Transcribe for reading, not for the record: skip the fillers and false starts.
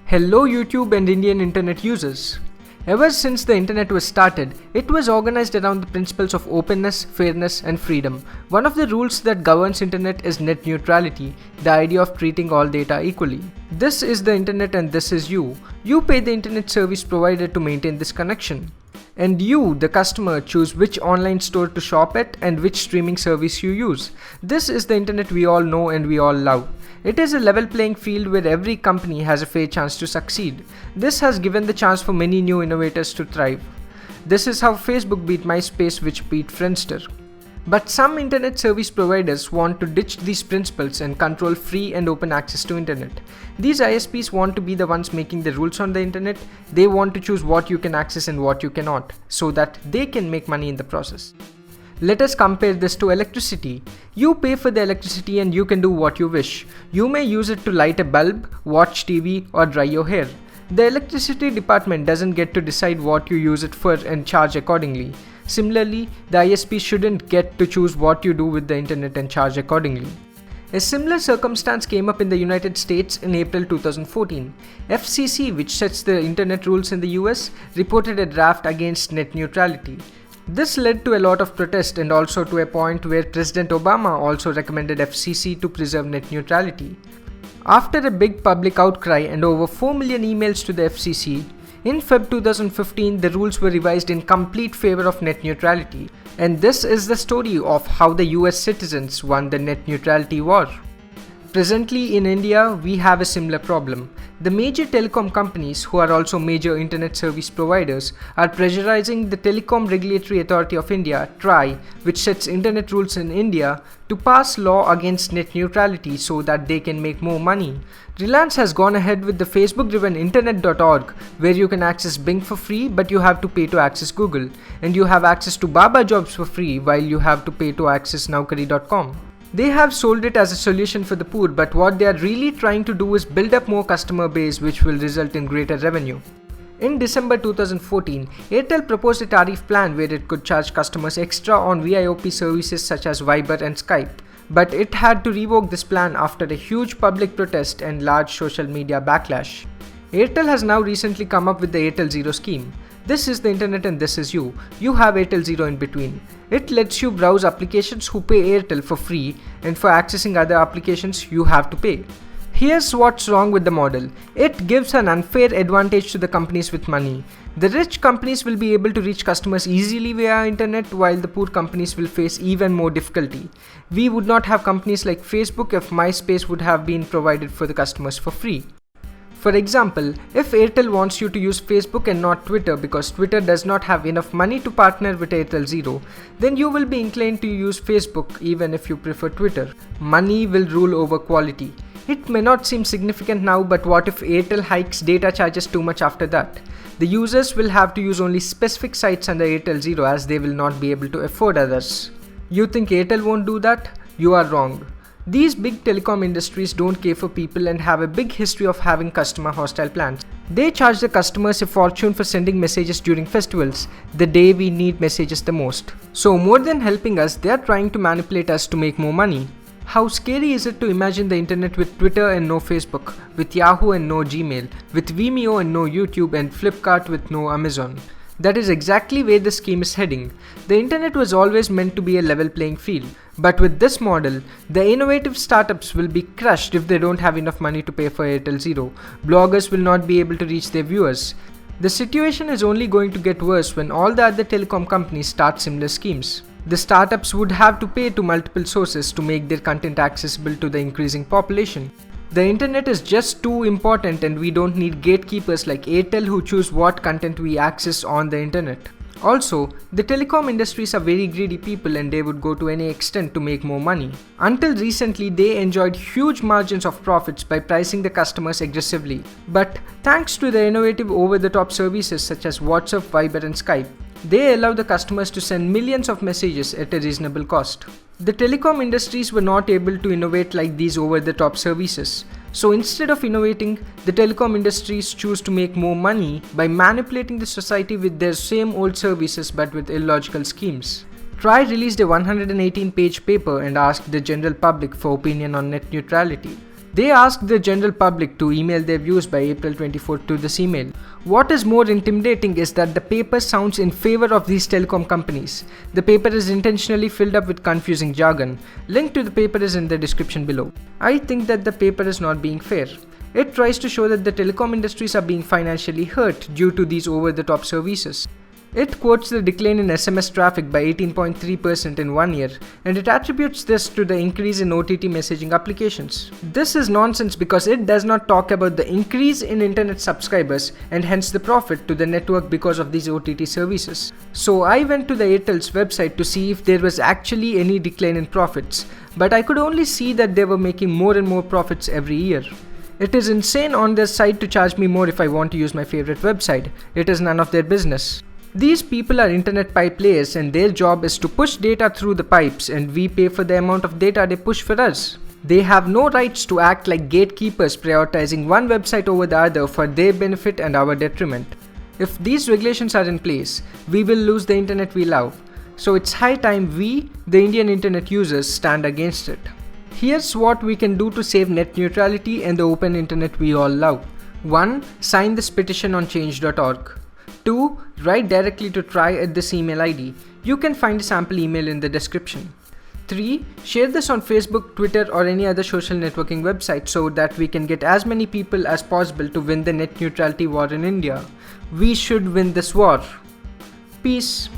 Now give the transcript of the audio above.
Hello YouTube and Indian internet users. Ever since the internet was started, it was organized around the principles of openness, fairness and freedom. One of the rules that governs internet is net neutrality, the idea of treating all data equally. This is the internet and this is you. You pay the internet service provider to maintain this connection. And you, the customer, choose which online store to shop at and which streaming service you use. This is the internet we all know and we all love. It is a level playing field where every company has a fair chance to succeed. This has given the chance for many new innovators to thrive. This is how Facebook beat MySpace, which beat Friendster. But some internet service providers want to ditch these principles and control free and open access to internet. These ISPs want to be the ones making the rules on the internet. They want to choose what you can access and what you cannot, so that they can make money in the process. Let us compare this to electricity. You pay for the electricity and you can do what you wish. You may use it to light a bulb, watch TV or dry your hair. The electricity department doesn't get to decide what you use it for and charge accordingly. Similarly, the ISP shouldn't get to choose what you do with the internet and charge accordingly. A similar circumstance came up in the United States in April 2014. FCC, which sets the internet rules in the US, reported a draft against net neutrality. This led to a lot of protest and also to a point where President Obama also recommended FCC to preserve net neutrality. After a big public outcry and over 4 million emails to the FCC, in Feb 2015 the rules were revised in complete favor of net neutrality. And this is the story of how the US citizens won the net neutrality war. Presently in India, we have a similar problem. The major telecom companies, who are also major internet service providers, are pressurizing the Telecom Regulatory Authority of India, TRAI, which sets internet rules in India, to pass law against net neutrality so that they can make more money. Reliance has gone ahead with the Facebook-driven internet.org, where you can access Bing for free but you have to pay to access Google, and you have access to Baba Jobs for free while you have to pay to access Naukari.com. They have sold it as a solution for the poor, but what they are really trying to do is build up more customer base, which will result in greater revenue. In December 2014, Airtel proposed a tariff plan where it could charge customers extra on VIOP services such as Viber and Skype. But it had to revoke this plan after a huge public protest and large social media backlash. Airtel has now recently come up with the Airtel Zero scheme. This is the internet and this is you. You have Airtel Zero in between. It lets you browse applications who pay Airtel for free, and for accessing other applications you have to pay. Here's what's wrong with the model. It gives an unfair advantage to the companies with money. The rich companies will be able to reach customers easily via internet, while the poor companies will face even more difficulty. We would not have companies like Facebook if MySpace would have been provided for the customers for free. For example, if Airtel wants you to use Facebook and not Twitter because Twitter does not have enough money to partner with Airtel Zero, then you will be inclined to use Facebook even if you prefer Twitter. Money will rule over quality. It may not seem significant now, but what if Airtel hikes data charges too much after that? The users will have to use only specific sites under Airtel Zero, as they will not be able to afford others. You think Airtel won't do that? You are wrong. These big telecom industries don't care for people and have a big history of having customer hostile plans. They charge the customers a fortune for sending messages during festivals, the day we need messages the most. So more than helping us, they are trying to manipulate us to make more money. How scary is it to imagine the internet with Twitter and no Facebook, with Yahoo and no Gmail, with Vimeo and no YouTube, and Flipkart with no Amazon? That is exactly where the scheme is heading. The internet was always meant to be a level playing field. But with this model, the innovative startups will be crushed if they don't have enough money to pay for Airtel Zero. Bloggers will not be able to reach their viewers. The situation is only going to get worse when all the other telecom companies start similar schemes. The startups would have to pay to multiple sources to make their content accessible to the increasing population. The internet is just too important, and we don't need gatekeepers like Airtel who choose what content we access on the internet. Also, the telecom industries are very greedy people and they would go to any extent to make more money. Until recently, they enjoyed huge margins of profits by pricing the customers aggressively. But thanks to the innovative over-the-top services such as WhatsApp, Viber and Skype, they allow the customers to send millions of messages at a reasonable cost. The telecom industries were not able to innovate like these over-the-top services. So instead of innovating, the telecom industries choose to make more money by manipulating the society with their same old services but with illogical schemes. TRAI released a 118-page paper and asked the general public for opinion on net neutrality. They asked the general public to email their views by April 24th to this email. What is more intimidating is that the paper sounds in favor of these telecom companies. The paper is intentionally filled up with confusing jargon. Link to the paper is in the description below. I think that the paper is not being fair. It tries to show that the telecom industries are being financially hurt due to these over-the-top services. It quotes the decline in SMS traffic by 18.3% in 1 year, and it attributes this to the increase in OTT messaging applications. This is nonsense because it does not talk about the increase in internet subscribers and hence the profit to the network because of these OTT services. So I went to the Airtel's website to see if there was actually any decline in profits, but I could only see that they were making more and more profits every year. It is insane on their site to charge me more if I want to use my favorite website. It is none of their business. These people are internet pipe layers and their job is to push data through the pipes and we pay for the amount of data they push for us. They have no rights to act like gatekeepers prioritizing one website over the other for their benefit and our detriment. If these regulations are in place, we will lose the internet we love. So it's high time we, the Indian internet users, stand against it. Here's what we can do to save net neutrality and the open internet we all love. 1. Sign this petition on change.org. 2. Write directly to Try at this email ID. You can find a sample email in the description. 3. Share this on Facebook, Twitter or any other social networking website so that we can get as many people as possible to win the net neutrality war in India. We should win this war. Peace.